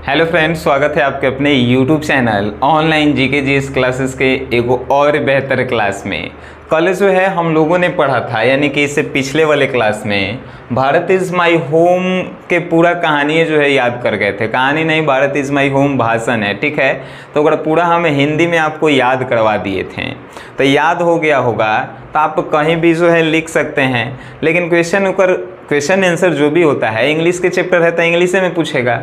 Hello friends, स्वागत है आपके अपने YouTube channel online GK GS classes के एक और बेहतर क्लास में। कल जो है हम लोगों ने पढ़ा था, यानी कि इससे पिछले वाले क्लास में भारत इज़ माई होम के पूरा कहानी जो है याद कर गए थे। कहानी नहीं, भारत इज़ माई होम भाषण है, ठीक है। तो अगर पूरा हम हिंदी में आपको याद करवा दिए थे तो याद हो गया होगा, तो आप कहीं भी जो है लिख सकते हैं। लेकिन क्वेश्चन आंसर जो भी होता है, इंग्लिश के चैप्टर है तो इंग्लिश में पूछेगा,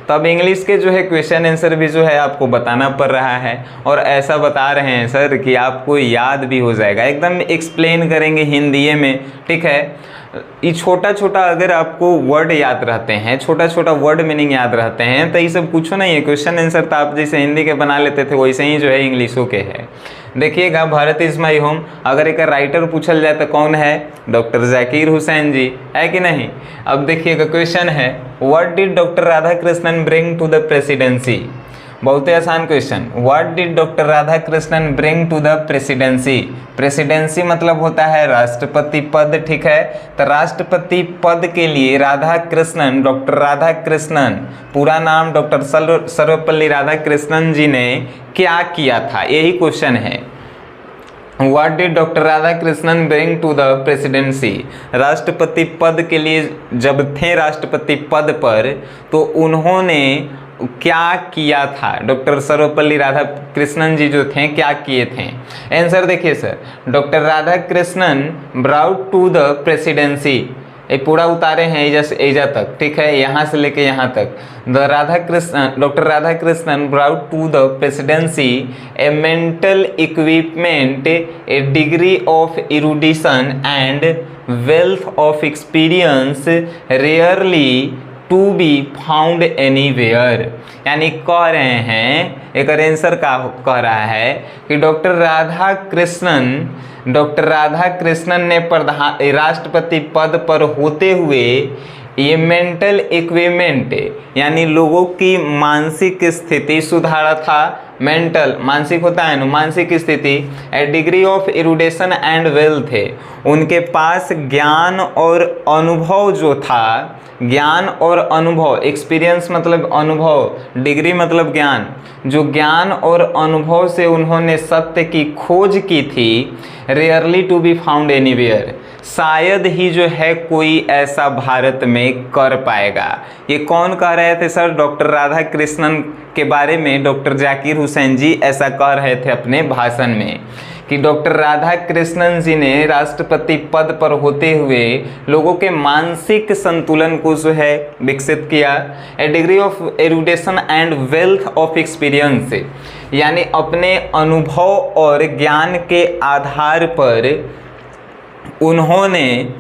तो अब इंग्लिश के जो है क्वेश्चन आंसर भी जो है आपको बताना पड़ रहा है। और ऐसा बता रहे हैं सर कि आपको याद भी हो जाएगा, एकदम एक्सप्लेन करेंगे हिंदी में, ठीक है। ये छोटा छोटा अगर आपको वर्ड याद रहते हैं, छोटा छोटा वर्ड मीनिंग याद रहते हैं, तो ये सब कुछ नहीं है। क्वेश्चन आंसर तो आप जैसे हिंदी के बना लेते थे वैसे ही जो है इंग्लिशों के है। देखिएगा, भारत इज़ माई होम, अगर एक राइटर पूछल जाए तो कौन है? डॉक्टर जाकिर हुसैन जी, है कि नहीं। अब देखिएगा क्वेश्चन है, what did doctor Radhakrishnan bring to the presidency. बहुत ही आसान question, what did doctor Radhakrishnan bring to the presidency. Presidency मतलब होता है राष्ट्रपति पद, ठीक है। तो राष्ट्रपति पद के लिए राधाकृष्णन, डॉक्टर राधाकृष्णन, पूरा नाम डॉक्टर सर्वपल्ली राधाकृष्णन जी ने क्या किया था, यही क्वेश्चन है। What did doctor Radhakrishnan bring to the presidency. राष्ट्रपति पद के लिए जब थे राष्ट्रपति पद पर, तो उन्होंने क्या किया था, डॉक्टर सर्वपल्ली राधाकृष्णन जी जो थे क्या किए थे। आंसर देखिए sir, doctor Radhakrishnan brought to the presidency, ये पूरा उतारे हैं एजा तक, ठीक है, यहाँ से लेके यहाँ तक। Doctor Radhakrishnan brought to the presidency a mental equipment, a degree of erudition and wealth of experience rarely to be found anywhere. यानी कह रहे हैं, एक आंसर का कह रहा है कि डॉक्टर राधाकृष्णन ने राष्ट्रपति पद पर होते हुए ये मेंटल इक्विपमेंट, यानी लोगों की मानसिक स्थिति सुधारा था। मेंटल मानसिक होता है ना, मानसिक स्थिति। ए डिग्री ऑफ इरुडेशन एंड वेल्थ है, उनके पास ज्ञान और अनुभव जो था, ज्ञान और अनुभव, एक्सपीरियंस मतलब अनुभव, डिग्री मतलब ज्ञान, जो ज्ञान और अनुभव से उन्होंने सत्य की खोज की थी। Rarely to be found anywhere, शायद ही जो है कोई ऐसा भारत में कर पाएगा। ये कौन कह रहे थे सर? डॉक्टर राधाकृष्णन के बारे में डॉक्टर जाकिर हुसैन जी ऐसा कह रहे थे अपने भाषण में कि डॉक्टर राधाकृष्णन जी ने राष्ट्रपति पद पर होते हुए लोगों के मानसिक संतुलन को जो है विकसित किया। A degree of erudition and wealth of experience, यानी अपने अनुभव और ज्ञान के आधार पर उन्होंने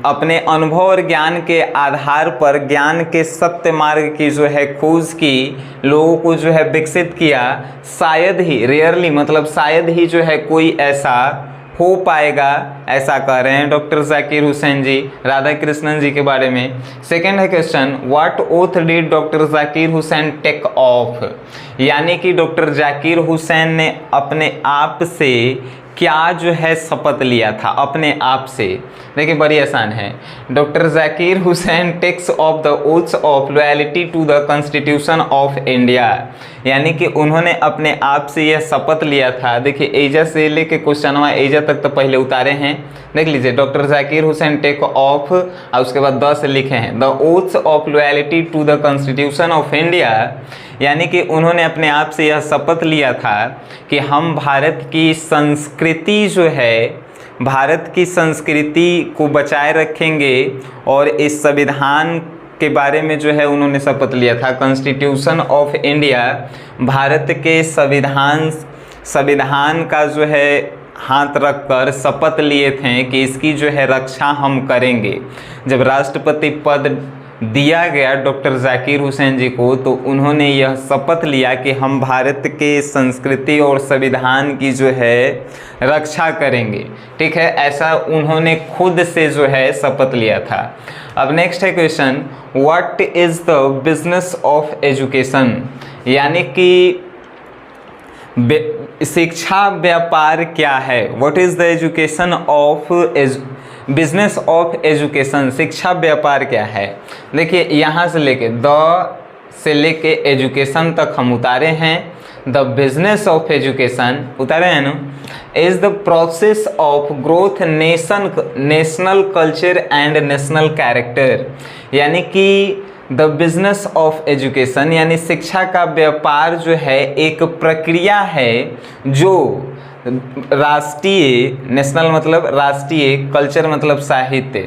अपने अनुभव और ज्ञान के आधार पर ज्ञान के सत्य मार्ग की जो है खोज की, लोगों को जो है विकसित किया। शायद ही, रेयरली मतलब शायद ही जो है कोई ऐसा हो पाएगा, ऐसा कह रहे हैं डॉक्टर जाकिर हुसैन जी राधाकृष्णन जी के बारे में। सेकेंड है question, what oath did doctor Zakir Hussain take of. यानी कि डॉक्टर जाकिर हुसैन ने अपने आप से क्या जो है शपथ लिया था, अपने आप से। देखिए बड़ी आसान है, doctor Zakir Hussain takes of the oaths of loyalty to the constitution of India. यानी कि उन्होंने अपने आप से यह शपथ लिया था। देखिए एजा से लेके क्वेश्चन एजा तक तो पहले उतारे हैं, देख लीजिए। Doctor Zakir Hussain take of और उसके बाद 10 लिखे हैं, the oaths of loyalty to the constitution of India. यानी कि उन्होंने अपने आप से यह शपथ लिया था कि हम भारत की संस्कृति जो है, भारत की संस्कृति को बचाए रखेंगे। और इस संविधान के बारे में जो है उन्होंने शपथ लिया था, कॉन्स्टिट्यूशन ऑफ इंडिया, भारत के संविधान का जो है हाथ रखकर शपथ लिए थे कि इसकी जो है रक्षा हम करेंगे। जब राष्ट्रपति पद दिया गया डॉक्टर जाकिर हुसैन जी को, तो उन्होंने यह शपथ लिया कि हम भारत के संस्कृति और संविधान की जो है रक्षा करेंगे, ठीक है। ऐसा उन्होंने खुद से जो है शपथ लिया था। अब नेक्स्ट है question, what is the business of education. यानी कि शिक्षा व्यापार क्या है, what is the education of business of education, शिक्षा व्यापार क्या है। देखिए यहाँ से लेके द से लेके एजुकेशन तक हम उतारे हैं। द बिजनेस ऑफ एजुकेशन उतारे हैं ना, is the process of growth national culture and national character. यानी कि द बिजनेस ऑफ एजुकेशन यानी शिक्षा का व्यापार जो है एक प्रक्रिया है जो राष्ट्रीय, नेशनल मतलब राष्ट्रीय, कल्चर मतलब साहित्य,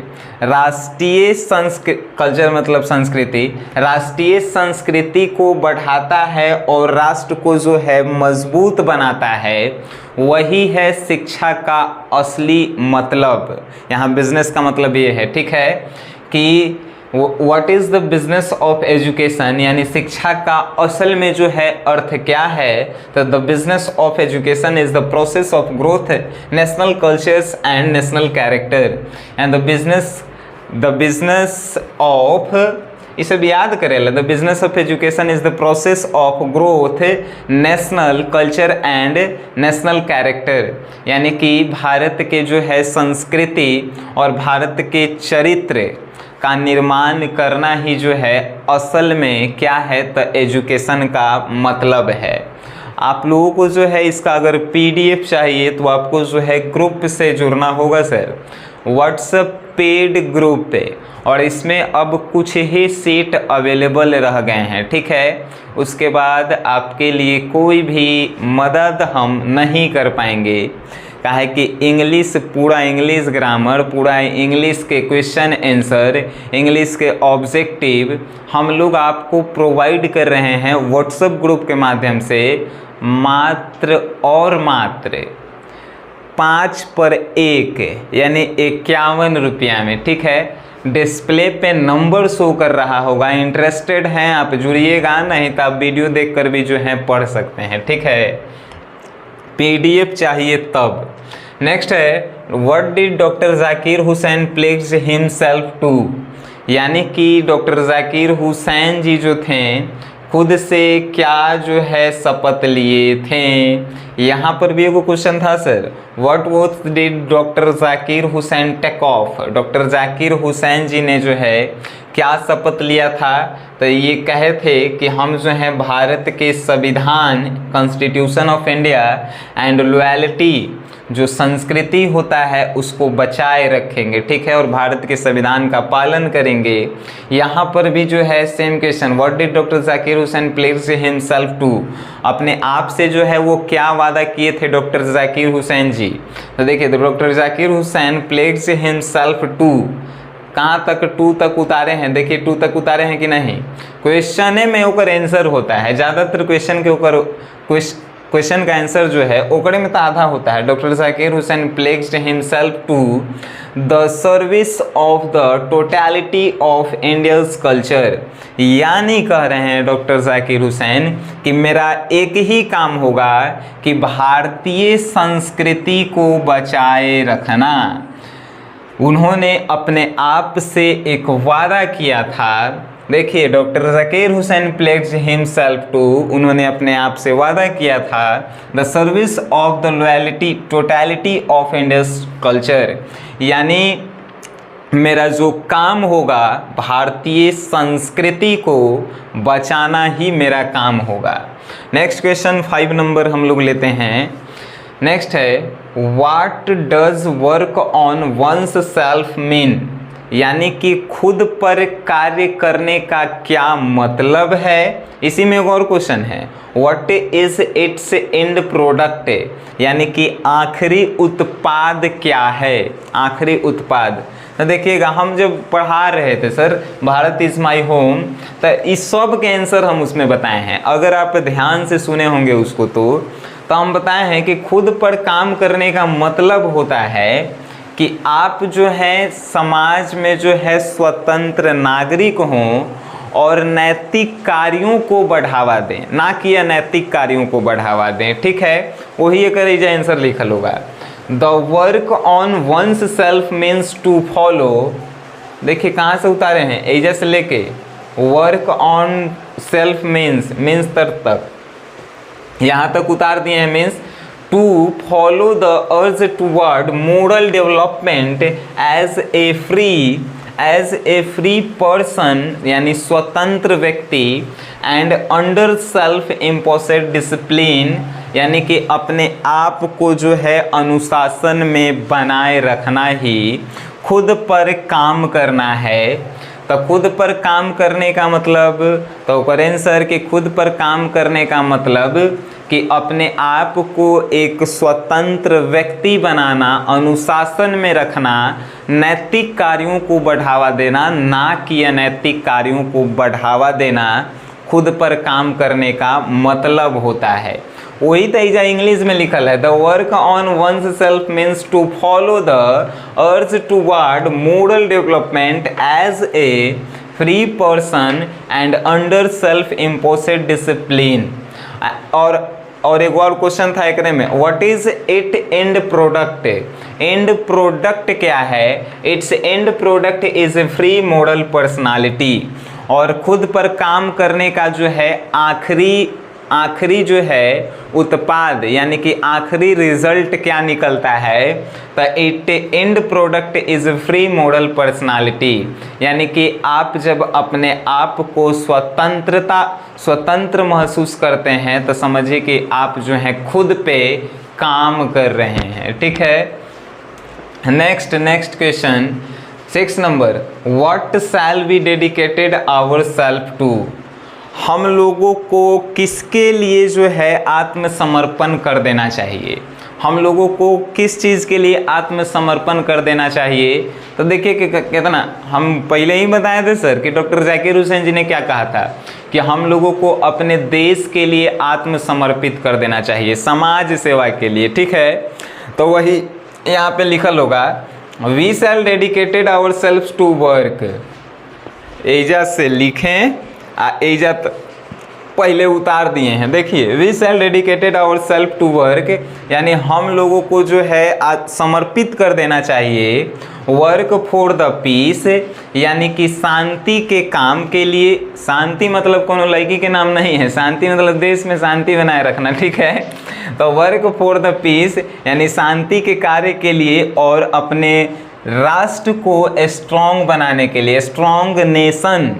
राष्ट्रीय कल्चर मतलब संस्कृति, राष्ट्रीय संस्कृति को बढ़ाता है और राष्ट्र को जो है मजबूत बनाता है, वही है शिक्षा का असली मतलब। यहाँ बिजनेस का मतलब ये है, ठीक है, कि what is the business of education यानी शिक्षा का असल में जो है अर्थ क्या है। तो the business of education is the process of growth national cultures and national character and the business of, इसे भी याद करेला, the business of education is the process of growth national culture and national character. यानी कि भारत के जो है संस्कृति और भारत के चरित्र का निर्माण करना ही जो है असल में क्या है, तो एजुकेशन का मतलब है। आप लोगों को जो है इसका अगर पीडीएफ चाहिए तो आपको जो है ग्रुप से जुड़ना होगा सर, व्हाट्सएप पेड ग्रुप पे, और इसमें अब कुछ ही सीट अवेलेबल रह गए हैं, ठीक है। उसके बाद आपके लिए कोई भी मदद हम नहीं कर पाएंगे, काहे कि इंग्लिश, पूरा इंग्लिश ग्रामर, पूरा इंग्लिश के क्वेश्चन आंसर, इंग्लिश के ऑब्जेक्टिव हम लोग आपको प्रोवाइड कर रहे हैं व्हाट्सएप ग्रुप के माध्यम से मात्र और मात्र 5 पर 1 यानी 51 रुपया में, ठीक है। डिस्प्ले पे नंबर शो कर रहा होगा, इंटरेस्टेड हैं आप जुड़िएगा, नहीं तो आप वीडियो देखकर भी जो है पढ़ सकते हैं, ठीक है। पीडीएफ चाहिए तब। नेक्स्ट है what did doctor Zakir Hussain pledge himself to. यानी कि डॉक्टर जाकिर हुसैन जी जो थे खुद से क्या जो है शपथ लिए थे। यहाँ पर भी एगो क्वेश्चन था sir, what what did doctor Zakir Hussain take off. Doctor Zakir Hussain ji ने जो है क्या शपथ लिया था, तो ये कहे थे कि हम जो है भारत के संविधान, constitution of India and loyalty, जो संस्कृति होता है उसको बचाए रखेंगे, ठीक है, और भारत के संविधान का पालन करेंगे। यहाँ पर भी जो है same question, what did doctor Zakir Hussain pledge himself to. अपने आप से जो है वो क्या वादा किए थे डॉक्टर जाकिर हुसैन जी। तो देखिए, तो doctor Zakir Hussain pledge himself to, कहाँ तक, 2 तक उतारे हैं, देखिए 2 तक उतारे हैं कि नहीं। क्वेश्चन में ओकर आंसर होता है, ज़्यादातर क्वेश्चन के ऊपर क्वेश्चन का आंसर जो है ओकरे में तो आधा होता है। Doctor Zakir Hussain pledged himself to the service of the totality of Indians culture. यानी कह रहे हैं डॉक्टर जाकिर हुसैन कि मेरा एक ही काम होगा कि भारतीय संस्कृति को बचाए रखना। उन्होंने अपने आप से एक वादा किया था। देखिए, doctor Zakir Hussain pledged himself to, उन्होंने अपने आप से वादा किया था the service of the loyalty totality of Indians culture. यानी मेरा जो काम होगा भारतीय संस्कृति को बचाना ही मेरा काम होगा। नेक्स्ट क्वेश्चन 5 नंबर हम लोग लेते हैं। नेक्स्ट है what does work on one's self mean. यानी कि खुद पर कार्य करने का क्या मतलब है। इसी में एक और क्वेश्चन है, what is it's end product. यानी कि आखिरी उत्पाद क्या है, आखिरी उत्पाद। तो देखिएगा, हम जब पढ़ा रहे थे sir Bharat is my home, तो इस सब के आंसर हम उसमें बताए हैं। अगर आप ध्यान से सुने होंगे उसको तो हम बताए हैं कि खुद पर काम करने का मतलब होता है कि आप जो है समाज में जो है स्वतंत्र नागरिक हों और नैतिक कार्यों को बढ़ावा दें, ना कि अनैतिक कार्यों को बढ़ावा दें, ठीक है। वही एक आंसर लिखल होगा। The work on one's self means to follow. देखिए कहाँ से उतारे हैं, एजा से लेके वर्क ऑन सेल्फ मीन्स तक यहाँ तक उतार दिए हैं। Means to follow the urge toward moral development as a free as a free person यानी स्वतंत्र व्यक्ति and under self imposed discipline यानी कि अपने आप को जो है अनुशासन में बनाए रखना ही खुद पर काम करना है। तो खुद पर काम करने का मतलब, तो करें सर कि खुद पर काम करने का मतलब कि अपने आप को एक स्वतंत्र व्यक्ति बनाना, अनुशासन में रखना, नैतिक कार्यों को बढ़ावा देना, ना कि अनैतिक कार्यों को बढ़ावा देना खुद पर काम करने का मतलब होता है। वही तैजा इंग्लिश में लिखल है, the work on one's self means to follow the urge toward moral development as a free person and under self imposed discipline. और एक और क्वेश्चन था एक में, what is it end product? End product क्या है? It's end product is a free moral personality. और खुद पर काम करने का जो है आखिरी जो है उत्पाद यानी कि आखिरी रिजल्ट क्या निकलता है? तो it end product is free moral personality यानी कि आप जब अपने आप को स्वतंत्र महसूस करते हैं तो समझिए कि आप जो है खुद पे काम कर रहे हैं। ठीक है, next question 6 number, what shall be dedicated our self to? हम लोगों को किसके लिए जो है आत्मसमर्पण कर देना चाहिए? हम लोगों को किस चीज़ के लिए आत्मसमर्पण कर देना चाहिए? तो देखिए कि कितना हम पहले ही बताए थे सर कि डॉक्टर जाकिर हुसैन जी ने क्या कहा था कि हम लोगों को अपने देश के लिए आत्मसमर्पित कर देना चाहिए, समाज सेवा के लिए। ठीक है, तो वही यहाँ पे लिखल होगा, we shall dedicated our self to work. एजा से लिखें, एजा पहले उतार दिए हैं। देखिए, we shall dedicated our self to work यानी हम लोगों को जो है समर्पित कर देना चाहिए वर्क फॉर द पीस यानी कि शांति के काम के लिए। शांति मतलब कोनो लड़की के नाम नहीं है, शांति मतलब देश में शांति बनाए रखना। ठीक है, तो वर्क फॉर द पीस यानी शांति के कार्य के लिए और अपने राष्ट्र को स्ट्रॉन्ग बनाने के लिए, स्ट्रॉन्ग नेशन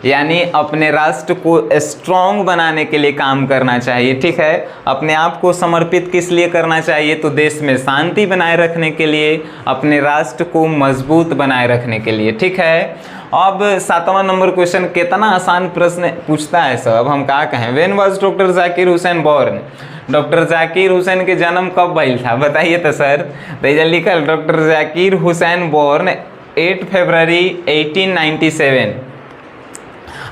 यानी अपने राष्ट्र को स्ट्रॉन्ग बनाने के लिए काम करना चाहिए। ठीक है, अपने आप को समर्पित किस लिए करना चाहिए? तो देश में शांति बनाए रखने के लिए, अपने राष्ट्र को मजबूत बनाए रखने के लिए। ठीक है, अब 7वां नंबर क्वेश्चन कितना आसान प्रश्न पूछता है सब, हम क्या कहें। When was doctor Zakir Hussain born? Doctor Zakir Hussain के जन्म कब भइल था बताइए तो सर। तो ये लिखल, डॉक्टर जाकिर हुसैन बॉर्न 8 फरवरी 1897,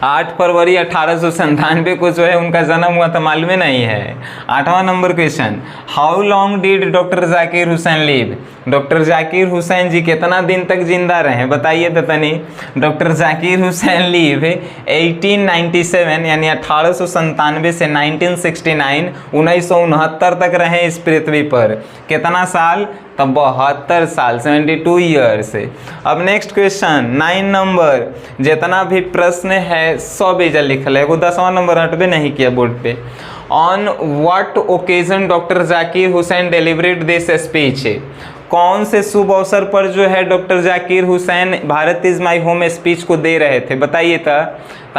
8 फरवरी 1897 को जो है उनका जन्म हुआ, तो मालूम नहीं है। 8वां number question, how long did doctor Zakir Hussain live? Doctor Zakir Hussain ji कितना दिन तक जिंदा रहे बताइए तो तनी। डॉक्टर जाकिर हुसैन लिव 1897 यानी 1897 से 1969 1969 तक रहे इस पृथ्वी पर। कितना साल? तो 72 साल, 72 ईयर्स। अब नेक्स्ट क्वेश्चन 9 नंबर, जितना भी प्रश्न है सब इधर लिखल है, 10वां नंबर हटबे नहीं किया बोर्ड पे। On what occasion doctor Zakir Hussain delivered this speech? कौन से शुभ अवसर पर जो है doctor Zakir Hussain Bharat is my home speech को दे रहे थे बताइए तो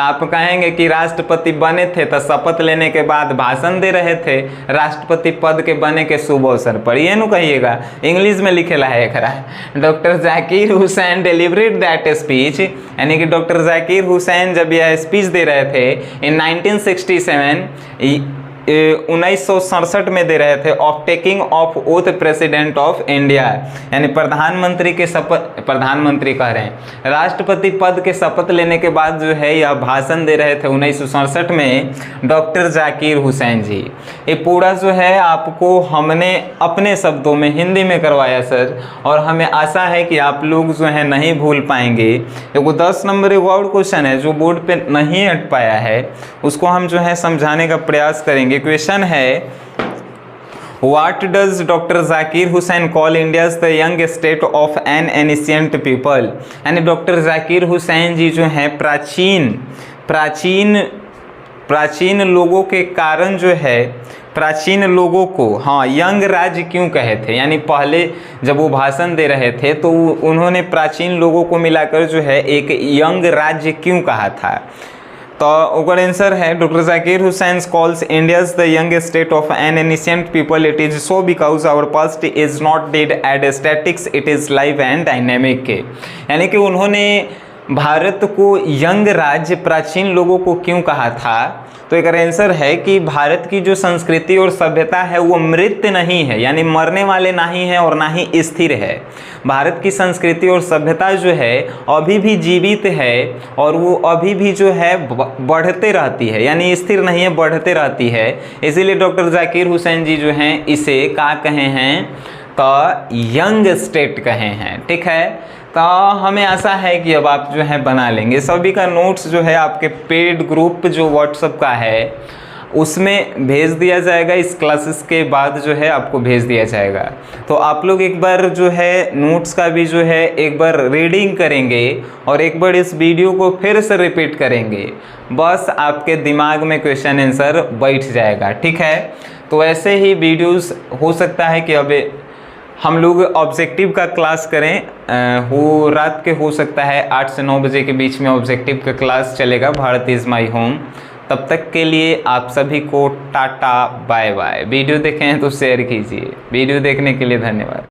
आप कहेंगे कि राष्ट्रपति बने थे तो शपथ लेने के बाद भाषण दे रहे थे, राष्ट्रपति पद के बने के शुभ अवसर पर, ये नु कहिएगा। इंग्लिश में लिखेला है एकरा, doctor Zakir Hussain delivered that speech यानी कि डॉक्टर जाकिर हुसैन जब यह स्पीच दे रहे थे इन 1967 1967 में दे रहे थे, of taking of oath president of India यानी प्रधानमंत्री के शपथ, प्रधानमंत्री कह रहे हैं, राष्ट्रपति पद के शपथ लेने के बाद जो है यह भाषण दे रहे थे 1967 में डॉक्टर जाकिर हुसैन जी। ये पूरा जो है आपको हमने अपने शब्दों में हिंदी में करवाया सर, और हमें आशा है कि आप लोग जो है नहीं भूल पाएंगे। एगो 10 नंबर एक और क्वेश्चन है जो बोर्ड पे नहीं हट पाया है, उसको हम जो है समझाने का प्रयास करेंगे। क्वेश्चन है, What does Dr. Zakir Hussain call India's the young state of an ancient people? यानी डॉक्टर जाकिर हुसैन जी जो हैं प्राचीन प्राचीन लोगों के कारण जो है प्राचीन लोगों को यंग राज्य क्यों कहे थे, यानी पहले जब वो भाषण दे रहे थे तो उन्होंने प्राचीन लोगों को मिलाकर जो है एक यंग राज्य क्यों कहा था। तो ओकर आंसर है doctor Zakir Hussain calls India's the young state of an ancient people. It is so because our past is not dead at statics, it is live and dynamic. यानी कि उन्होंने भारत को यंग राज्य प्राचीन लोगों को क्यों कहा था, तो एक आंसर है कि भारत की जो संस्कृति और सभ्यता है वो मृत नहीं है, यानी मरने वाले नहीं है और ना ही स्थिर है। भारत की संस्कृति और सभ्यता जो है अभी भी जीवित है और वो अभी भी जो है बढ़ते रहती है, यानी स्थिर नहीं है, बढ़ते रहती है। इसीलिए डॉक्टर जाकिर हुसैन जी जो हैं इसे क्या कहे हैं, तो यंग स्टेट कहे हैं। ठीक है, तो हमें आशा है कि अब आप जो है बना लेंगे। सभी का नोट्स जो है आपके पेड ग्रुप जो व्हाट्सएप का है उसमें भेज दिया जाएगा, इस क्लासेस के बाद जो है आपको भेज दिया जाएगा। तो आप लोग एक बार जो है नोट्स का भी जो है एक बार रीडिंग करेंगे और एक बार इस वीडियो को फिर से रिपीट करेंगे, बस आपके दिमाग में क्वेश्चन आंसर बैठ जाएगा। ठीक है, तो ऐसे ही वीडियोस हो सकता है कि अब हम लोग ऑब्जेक्टिव का क्लास करें, वो रात के हो सकता है 8 से 9 बजे के बीच में ऑब्जेक्टिव का क्लास चलेगा, भारत इज़ माई होम। तब तक के लिए आप सभी को टाटा बाय बाय। वीडियो देखें तो शेयर कीजिए। वीडियो देखने के लिए धन्यवाद।